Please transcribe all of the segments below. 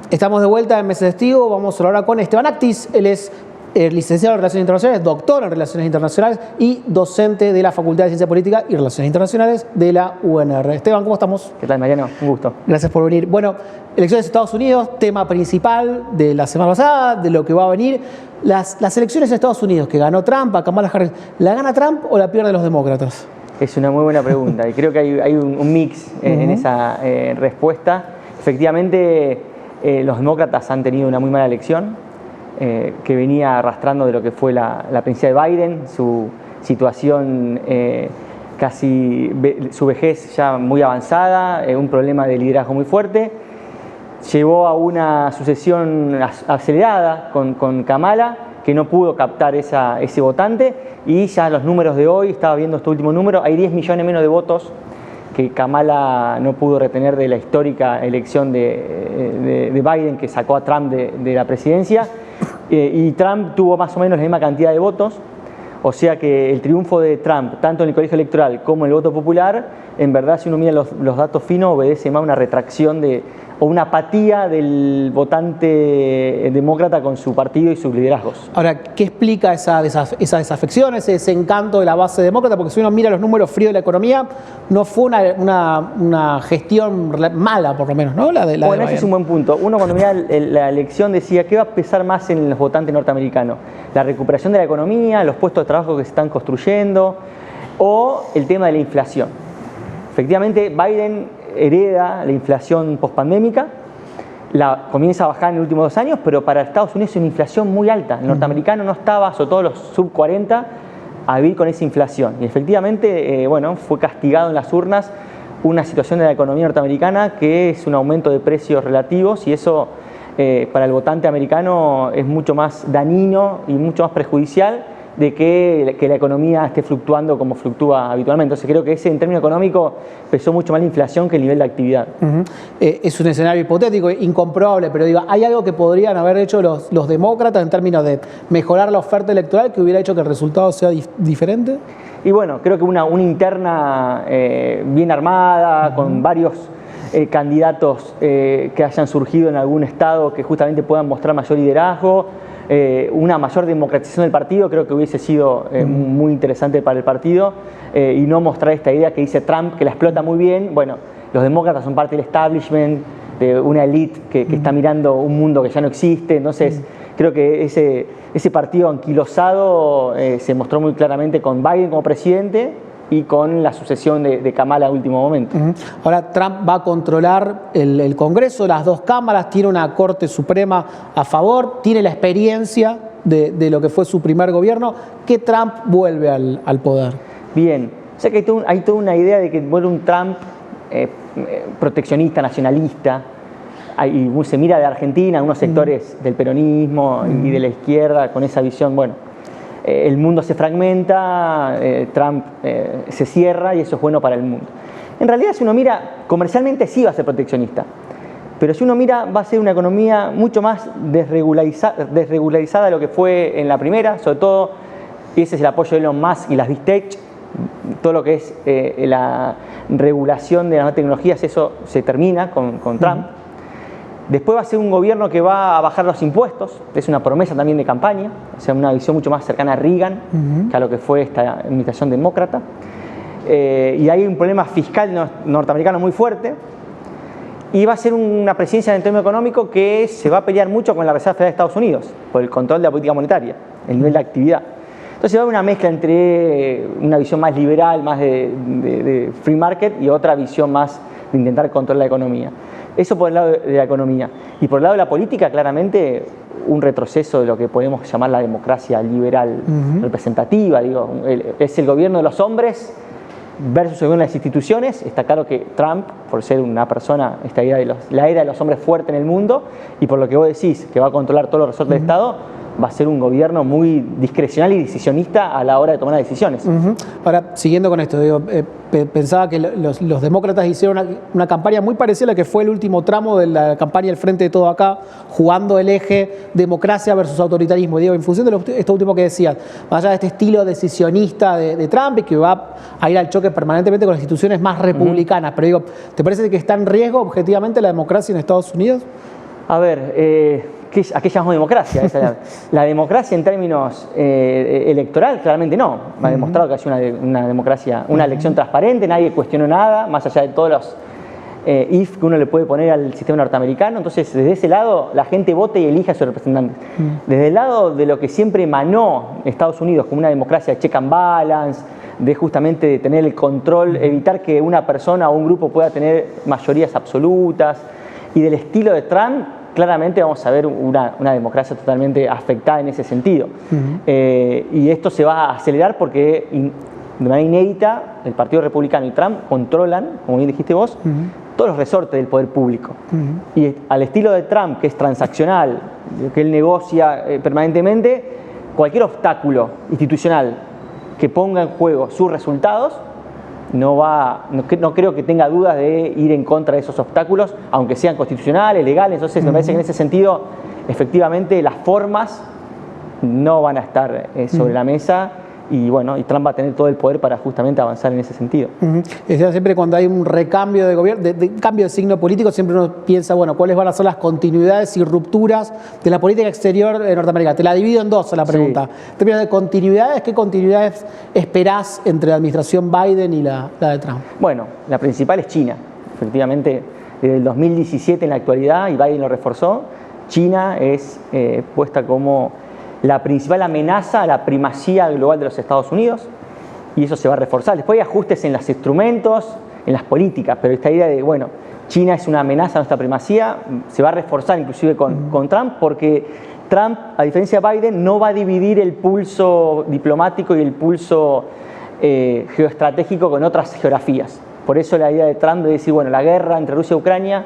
Estamos de vuelta en Mesa de Testigo. Vamos a hablar ahora con Esteban Actis. Él es licenciado en Relaciones Internacionales, doctor en Relaciones Internacionales y docente de la Facultad de Ciencia Política y Relaciones Internacionales de la UNR. Esteban, ¿cómo estamos? ¿Qué tal, Mariano? Un gusto. Gracias por venir. Bueno, elecciones de Estados Unidos, tema principal de la semana pasada, de lo que va a venir. Las elecciones en Estados Unidos que ganó Trump, a Kamala Harris, ¿la gana Trump o la pierden los demócratas? Es una muy buena pregunta y creo que hay un mix en esa respuesta. Efectivamente, los demócratas han tenido una muy mala elección que venía arrastrando de lo que fue la presidencia de Biden, su situación casi, su vejez ya muy avanzada, un problema de liderazgo muy fuerte. Llevó a una sucesión acelerada con Kamala, que no pudo captar ese votante, y ya los números de hoy, estaba viendo este último número, hay 10 millones menos de votos que Kamala no pudo retener de la histórica elección de Biden, que sacó a Trump de la presidencia, y Trump tuvo más o menos la misma cantidad de votos. O sea que el triunfo de Trump, tanto en el colegio electoral como en el voto popular, en verdad, si uno mira los datos finos, obedece más a una retracción o una apatía del votante demócrata con su partido y sus liderazgos. Ahora, ¿qué explica esa desafección, ese desencanto de la base demócrata? Porque si uno mira los números fríos de la economía, no fue una gestión mala, por lo menos, ¿no? Bueno, ese es un buen punto. Uno cuando mira la elección decía, ¿qué va a pesar más en los votantes norteamericanos? ¿La recuperación de la economía, los puestos de trabajo que se están construyendo o el tema de la inflación? Efectivamente, Biden hereda la inflación pospandémica, la comienza a bajar en los últimos 2 años, pero para Estados Unidos es una inflación muy alta. El norteamericano no estaba, sobre todo los sub 40, a vivir con esa inflación. Y efectivamente, bueno, fue castigado en las urnas una situación de la economía norteamericana que es un aumento de precios relativos, y eso para el votante americano es mucho más dañino y mucho más perjudicial de que la economía esté fluctuando como fluctúa habitualmente. Entonces creo que ese, en términos económicos, pesó mucho más la inflación que el nivel de actividad. Es un escenario hipotético, incomprobable, pero digo, ¿hay algo que podrían haber hecho los demócratas en términos de mejorar la oferta electoral que hubiera hecho que el resultado sea diferente? Y bueno, creo que una interna bien armada, con varios candidatos que hayan surgido en algún estado que justamente puedan mostrar mayor liderazgo, una mayor democratización del partido, creo que hubiese sido muy interesante para el partido, y no mostrar esta idea que dice Trump, que la explota muy bien. Bueno, los demócratas son parte del establishment, de una elite que está mirando un mundo que ya no existe. Entonces creo que ese partido anquilosado se mostró muy claramente con Biden como presidente y con la sucesión de Kamala a último momento. Ahora Trump va a controlar el Congreso, las 2 cámaras, tiene una Corte Suprema a favor, tiene la experiencia de lo que fue su primer gobierno. ¿Qué Trump vuelve al poder? Bien, o sea que hay toda una idea de que vuelve un Trump proteccionista, nacionalista, y se mira de Argentina, unos sectores del peronismo y de la izquierda con esa visión, bueno, el mundo se fragmenta, Trump se cierra y eso es bueno para el mundo. En realidad, si uno mira, comercialmente sí va a ser proteccionista, pero si uno mira, va a ser una economía mucho más desregularizada de lo que fue en la primera, sobre todo, y ese es el apoyo de Elon Musk y las Big Tech, todo lo que es la regulación de las nuevas tecnologías, eso se termina con Trump. Después va a ser un gobierno que va a bajar los impuestos, es una promesa también de campaña, o sea, una visión mucho más cercana a Reagan que a lo que fue esta administración demócrata. Y hay un problema fiscal norteamericano muy fuerte, y va a ser una presidencia en el término económico que se va a pelear mucho con la Reserva Federal de Estados Unidos por el control de la política monetaria, el nivel de actividad. Entonces va a haber una mezcla entre una visión más liberal, más de free market, y otra visión más de intentar controlar la economía. Eso por el lado de la economía. Y por el lado de la política, claramente, un retroceso de lo que podemos llamar la democracia liberal representativa. Digo, es el gobierno de los hombres versus el gobierno de las instituciones. Está claro que Trump, por ser una persona, esta idea de la era de los hombres fuerte en el mundo, y por lo que vos decís, que va a controlar todos los resortes del Estado, va a ser un gobierno muy discrecional y decisionista a la hora de tomar decisiones. Ahora, siguiendo con esto, digo, pensaba que los demócratas hicieron una campaña muy parecida a la que fue el último tramo de la campaña del Frente de Todo Acá, jugando el eje democracia versus autoritarismo. Digo, en función de esto último que decías, más allá de este estilo decisionista de Trump, y que va a ir al choque permanentemente con las instituciones más republicanas, pero digo, ¿te parece que está en riesgo objetivamente la democracia en Estados Unidos? A ver, ¿a qué llamamos democracia? La democracia en términos electoral, claramente no. Ha demostrado que ha sido una democracia, una elección transparente, nadie cuestionó nada, más allá de todos los if que uno le puede poner al sistema norteamericano. Entonces, desde ese lado, la gente vota y elige a sus representantes. Desde el lado de lo que siempre emanó Estados Unidos como una democracia de check and balance, de justamente de tener el control, evitar que una persona o un grupo pueda tener mayorías absolutas, y del estilo de Trump, claramente vamos a ver una democracia totalmente afectada en ese sentido. Y esto se va a acelerar porque de manera inédita el Partido Republicano y Trump controlan, como bien dijiste vos, todos los resortes del poder público. Y al estilo de Trump, que es transaccional, que él negocia permanentemente, cualquier obstáculo institucional que ponga en juego sus resultados, no creo que tenga dudas de ir en contra de esos obstáculos, aunque sean constitucionales, legales. Entonces me parece que en ese sentido, efectivamente, las formas no van a estar sobre la mesa. Y bueno, y Trump va a tener todo el poder para justamente avanzar en ese sentido. Siempre cuando hay un recambio de gobierno, de cambio de signo político, siempre uno piensa, bueno, cuáles van a ser las continuidades y rupturas de la política exterior norteamericana. Te la divido en dos a la pregunta. En términos de continuidades, ¿qué continuidades esperás entre la administración Biden y la de Trump? Bueno, la principal es China. Efectivamente, desde el 2017 en la actualidad, y Biden lo reforzó, China es puesta como la principal amenaza a la primacía global de los Estados Unidos, y eso se va a reforzar. Después hay ajustes en los instrumentos, en las políticas, pero esta idea de, bueno, China es una amenaza a nuestra primacía, se va a reforzar inclusive con Trump, porque Trump, a diferencia de Biden, no va a dividir el pulso diplomático y el pulso geoestratégico con otras geografías. Por eso la idea de Trump de decir, bueno, la guerra entre Rusia y Ucrania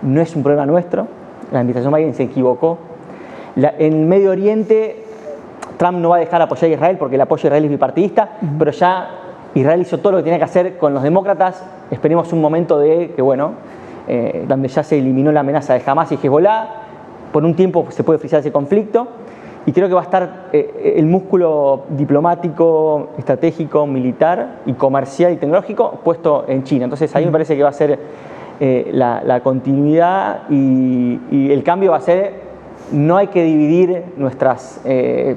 no es un problema nuestro, la administración Biden se equivocó. En Medio Oriente, Trump no va a dejar apoyar a Israel porque el apoyo a Israel es bipartidista, pero ya Israel hizo todo lo que tenía que hacer con los demócratas. Esperemos un momento de que, bueno, donde ya se eliminó la amenaza de Hamas y Hezbollah, por un tiempo se puede frizar ese conflicto, y creo que va a estar el músculo diplomático, estratégico, militar y comercial y tecnológico puesto en China. Entonces ahí me parece que va a ser la continuidad, y el cambio va a ser: no hay que dividir nuestros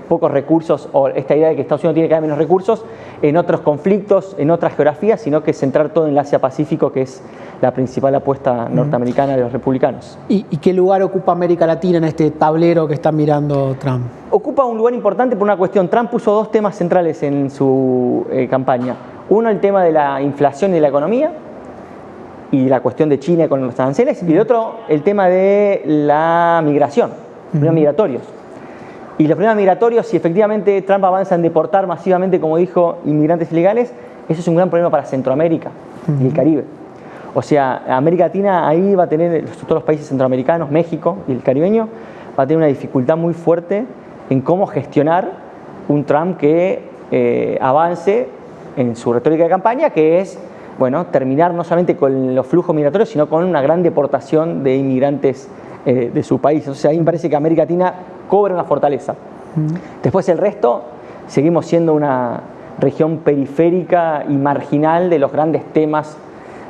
pocos recursos, o esta idea de que Estados Unidos tiene que dar menos recursos, en otros conflictos, en otras geografías, sino que centrar todo en el Asia-Pacífico, que es la principal apuesta norteamericana de los republicanos. ¿Y qué lugar ocupa América Latina en este tablero que está mirando Trump? Ocupa un lugar importante por una cuestión. Trump puso dos temas centrales en su campaña. Uno, el tema de la inflación y de la economía, y la cuestión de China con los aranceles, y el otro, el tema de la migración. Problemas migratorios. Y los problemas migratorios, si efectivamente Trump avanza en deportar masivamente, como dijo, inmigrantes ilegales, eso es un gran problema para Centroamérica y el Caribe. O sea, América Latina ahí va a tener, todos los países centroamericanos, México y el caribeño, va a tener una dificultad muy fuerte en cómo gestionar un Trump que avance en su retórica de campaña, que es, bueno, terminar no solamente con los flujos migratorios, sino con una gran deportación de inmigrantes de su país. Entonces ahí me parece que América Latina cobra una fortaleza. Después el resto, seguimos siendo una región periférica y marginal de los grandes temas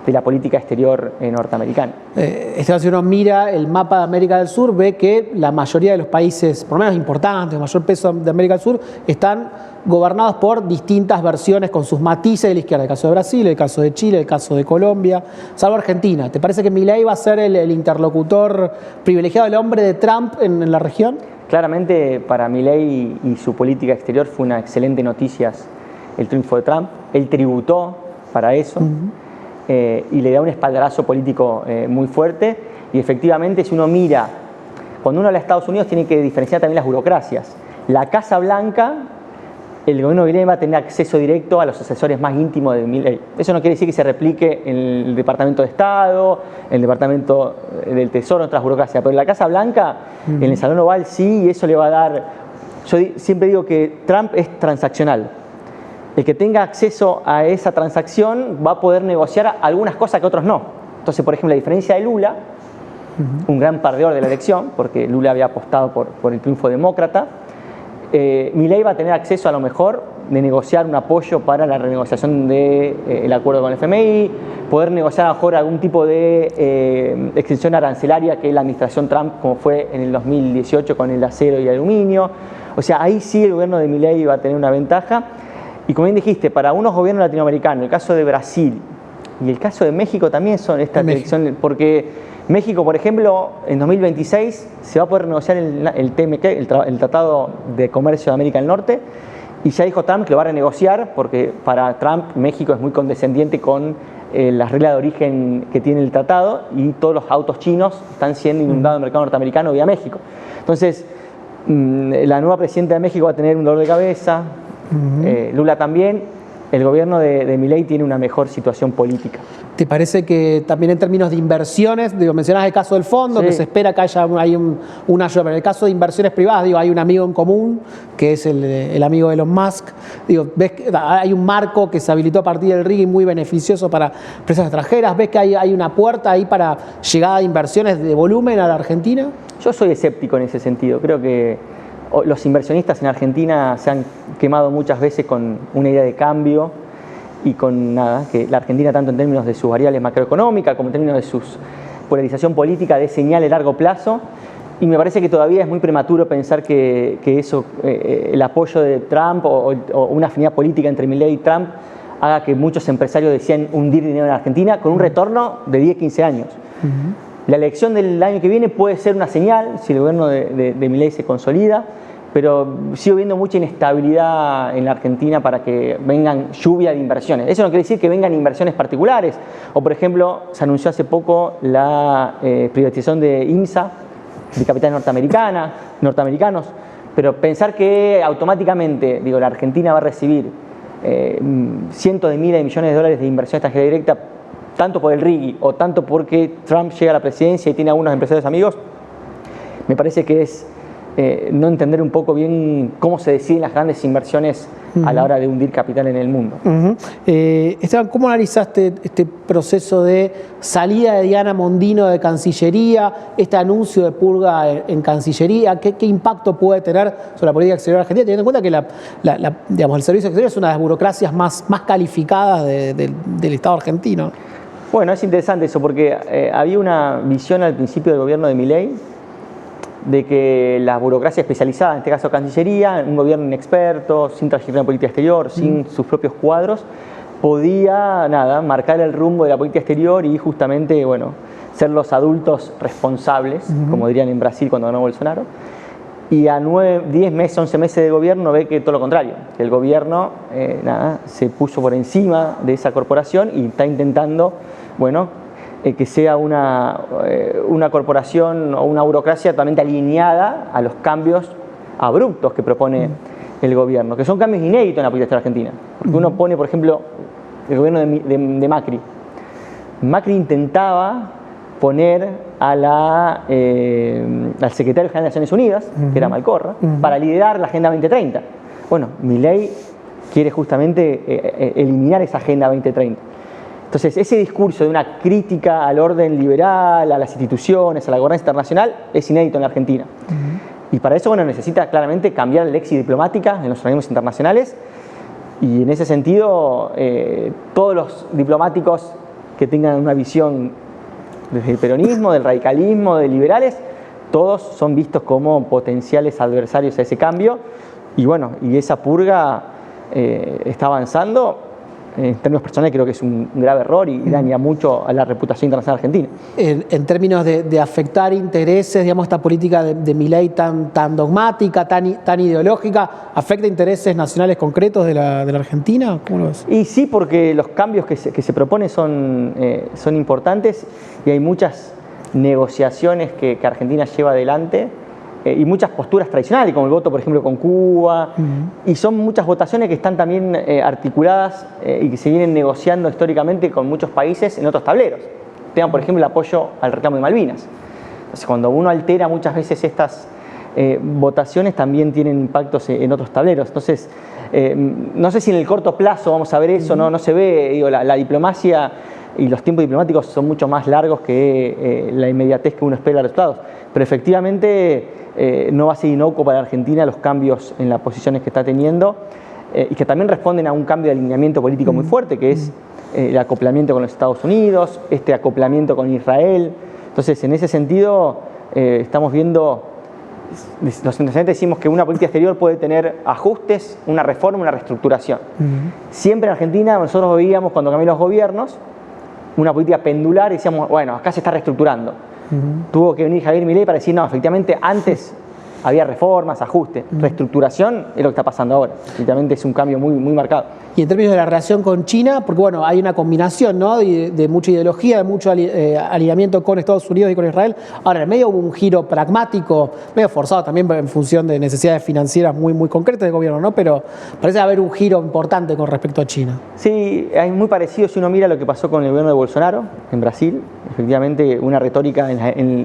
de la política exterior norteamericana. Si uno mira el mapa de América del Sur, ve que la mayoría de los países, por lo menos importantes, de mayor peso de América del Sur, están gobernados por distintas versiones con sus matices de la izquierda. El caso de Brasil, el caso de Chile, el caso de Colombia, salvo Argentina. ¿Te parece que Milei va a ser el interlocutor privilegiado, el hombre de Trump en la región? Claramente para Milei y su política exterior fue una excelente noticia el triunfo de Trump. Él tributó para eso. Y le da un espaldarazo político muy fuerte. Y efectivamente, si uno mira, cuando uno habla de Estados Unidos, tiene que diferenciar también las burocracias. La Casa Blanca, el gobierno de Milei va a tener acceso directo a los asesores más íntimos de Milei. Eso no quiere decir que se replique en el Departamento de Estado, en el Departamento del Tesoro, en otras burocracias, pero en la Casa Blanca, en el Salón Oval sí, y eso le va a dar... Yo siempre digo que Trump es transaccional. El que tenga acceso a esa transacción va a poder negociar algunas cosas que otros no. Entonces, por ejemplo, la diferencia de Lula, un gran perdedor de la elección, porque Lula había apostado por el triunfo demócrata, Milei va a tener acceso a lo mejor de negociar un apoyo para la renegociación del acuerdo con el FMI, poder negociar a lo mejor algún tipo de exención arancelaria que la administración Trump, como fue en el 2018 con el acero y el aluminio. O sea, ahí sí el gobierno de Milei va a tener una ventaja. Y como bien dijiste, para unos gobiernos latinoamericanos, el caso de Brasil y el caso de México también son esta elección, porque México, por ejemplo, en 2026 se va a poder renegociar el TMC, el Tratado de Comercio de América del Norte, y ya dijo Trump que lo va a renegociar, porque para Trump México es muy condescendiente con las reglas de origen que tiene el tratado, y todos los autos chinos están siendo inundados en el mercado norteamericano vía México. Entonces, la nueva presidenta de México va a tener un dolor de cabeza, Lula también. El gobierno de Milei tiene una mejor situación política. ¿Te parece que también en términos de inversiones, digo, mencionás el caso del fondo, que se espera que haya una ayuda, pero en el caso de inversiones privadas, digo, hay un amigo en común, que es el amigo de Elon Musk, digo, ves que hay un marco que se habilitó a partir del RIGI muy beneficioso para empresas extranjeras, ves que hay una puerta ahí para llegada de inversiones de volumen a la Argentina? Yo soy escéptico en ese sentido, creo que los inversionistas en Argentina se han quemado muchas veces con una idea de cambio y con nada, que la Argentina, tanto en términos de sus variables macroeconómicas como en términos de su polarización política, de señal a largo plazo, y me parece que todavía es muy prematuro pensar que eso, el apoyo de Trump o una afinidad política entre Milei y Trump haga que muchos empresarios decían hundir dinero en Argentina con un retorno de 10-15 años. La elección del año que viene puede ser una señal si el gobierno de Milei se consolida, pero sigo viendo mucha inestabilidad en la Argentina para que vengan lluvia de inversiones. Eso no quiere decir que vengan inversiones particulares. O, por ejemplo, se anunció hace poco la privatización de IMSA, de capitales norteamericanos, pero pensar que automáticamente, digo, la Argentina va a recibir cientos de miles de millones de dólares de inversión extranjera directa, tanto por el RIGI o tanto porque Trump llega a la presidencia y tiene algunos empresarios amigos, me parece que es no entender un poco bien cómo se deciden las grandes inversiones a la hora de hundir capital en el mundo. Esteban, ¿cómo analizaste este proceso de salida de Diana Mondino de Cancillería, este anuncio de purga en Cancillería? ¿Qué impacto puede tener sobre la política exterior argentina, teniendo en cuenta que digamos, el servicio exterior es una de las burocracias más calificadas del Estado argentino? Bueno, es interesante eso, porque había una visión al principio del gobierno de Milei de que la burocracia especializada, en este caso Cancillería, un gobierno inexperto, sin trayectoria en política exterior, sin sus propios cuadros, podía marcar el rumbo de la política exterior y justamente, bueno, ser los adultos responsables, como dirían en Brasil cuando ganó Bolsonaro. Y a 10 meses, 11 meses de gobierno ve que todo lo contrario, que el gobierno se puso por encima de esa corporación y está intentando, bueno, que sea una corporación o una burocracia totalmente alineada a los cambios abruptos que propone el gobierno, que son cambios inéditos en la política exterior argentina. Porque uno pone, por ejemplo, el gobierno de Macri. Macri intentaba poner al secretario general de Naciones Unidas, que era Malcorra, para liderar la Agenda 2030. Bueno, Milei quiere justamente eliminar esa Agenda 2030. Entonces, ese discurso de una crítica al orden liberal, a las instituciones, a la gobernanza internacional, es inédito en la Argentina. Y para eso, bueno, necesita claramente cambiar la léxica diplomática en los organismos internacionales. Y en ese sentido, todos los diplomáticos que tengan una visión desde el peronismo, del radicalismo, de liberales, todos son vistos como potenciales adversarios a ese cambio. Y bueno, y esa purga está avanzando. En términos personales creo que es un grave error y daña mucho a la reputación internacional argentina. En términos de afectar intereses, digamos, esta política de Milei tan dogmática, tan ideológica, ¿afecta intereses nacionales concretos de la Argentina? ¿Cómo lo ves? Y sí, porque los cambios que se proponen son importantes y hay muchas negociaciones que Argentina lleva adelante y muchas posturas tradicionales, como el voto, por ejemplo, con Cuba, y son muchas votaciones que están también articuladas y que se vienen negociando históricamente con muchos países en otros tableros. Tengan, por ejemplo, el apoyo al reclamo de Malvinas. Entonces, cuando uno altera muchas veces estas votaciones, también tienen impactos en otros tableros. Entonces, no sé si en el corto plazo vamos a ver eso, no se ve, digo, la diplomacia y los tiempos diplomáticos son mucho más largos que la inmediatez que uno espera de los resultados. Pero efectivamente no va a ser inocuo para Argentina los cambios en las posiciones que está teniendo y que también responden a un cambio de alineamiento político muy fuerte, que es el acoplamiento con los Estados Unidos, este acoplamiento con Israel. Entonces, en ese sentido, estamos viendo, los internacionales decimos que una política exterior puede tener ajustes, una reforma, una reestructuración. Siempre en Argentina nosotros veíamos cuando cambiaron los gobiernos una política pendular y decíamos, bueno, acá se está reestructurando. Tuvo que venir Javier Milei para decir, no, efectivamente antes había reformas, ajustes. Reestructuración es lo que está pasando ahora. Efectivamente es un cambio muy, muy marcado. Y en términos de la relación con China, porque bueno, hay una combinación, ¿no?, de mucha ideología, de mucho alineamiento con Estados Unidos y con Israel. Ahora, en el medio hubo un giro pragmático, medio forzado también en función de necesidades financieras muy, muy concretas del gobierno, ¿no? Pero parece haber un giro importante con respecto a China. Sí, es muy parecido si uno mira lo que pasó con el gobierno de Bolsonaro en Brasil. Efectivamente, una retórica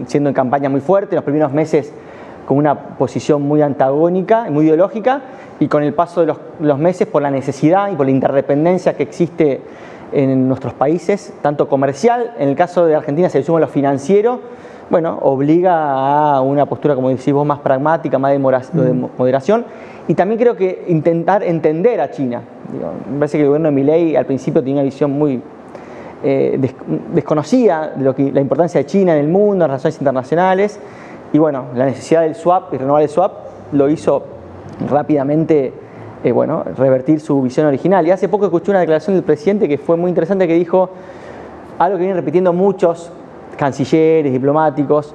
siendo en campaña muy fuerte, en los primeros meses con una posición muy antagónica, muy ideológica, y con el paso de los meses por la necesidad y por la interdependencia que existe en nuestros países, tanto comercial, en el caso de Argentina se le suma lo financiero, bueno, obliga a una postura, como decís vos, más pragmática, más de moderación, y también creo que intentar entender a China. Me parece que el gobierno de Milei al principio tenía una visión muy desconocida de la importancia de China en el mundo, en las relaciones internacionales, y bueno, la necesidad del swap y renovar el swap lo hizo rápidamente revertir su visión original. Y hace poco escuché una declaración del presidente que fue muy interesante, que dijo algo que vienen repitiendo muchos cancilleres, diplomáticos: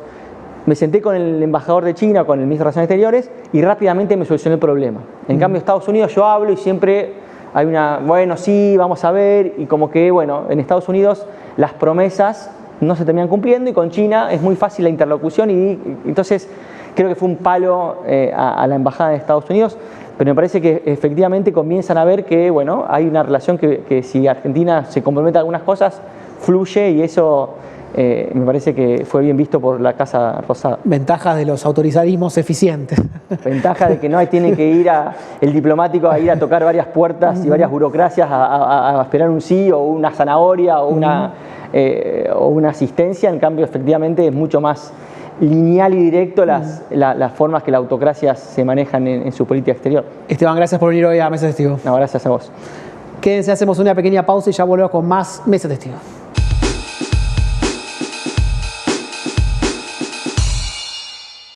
me senté con el embajador de China, con el ministro de Relaciones Exteriores, y rápidamente me solucionó el problema. En cambio, Estados Unidos yo hablo y siempre hay bueno, sí, vamos a ver, y como que, bueno, en Estados Unidos las promesas no se terminan cumpliendo, y con China es muy fácil la interlocución, y entonces creo que fue un palo a la embajada de Estados Unidos, pero me parece que efectivamente comienzan a ver que, bueno, hay una relación que si Argentina se compromete a algunas cosas, fluye, y eso me parece que fue bien visto por la Casa Rosada. Ventajas de los autoritarismos eficientes. Ventaja de que no tiene que ir el diplomático a ir a tocar varias puertas y varias burocracias a esperar un sí o una zanahoria o una asistencia. En cambio, efectivamente, es mucho más lineal y directo las formas que la autocracia se manejan en su política exterior. Esteban, gracias por venir hoy a Mesa Testigo. No, gracias a vos. Quédense, hacemos una pequeña pausa y ya volvemos con más Mesa Testigo.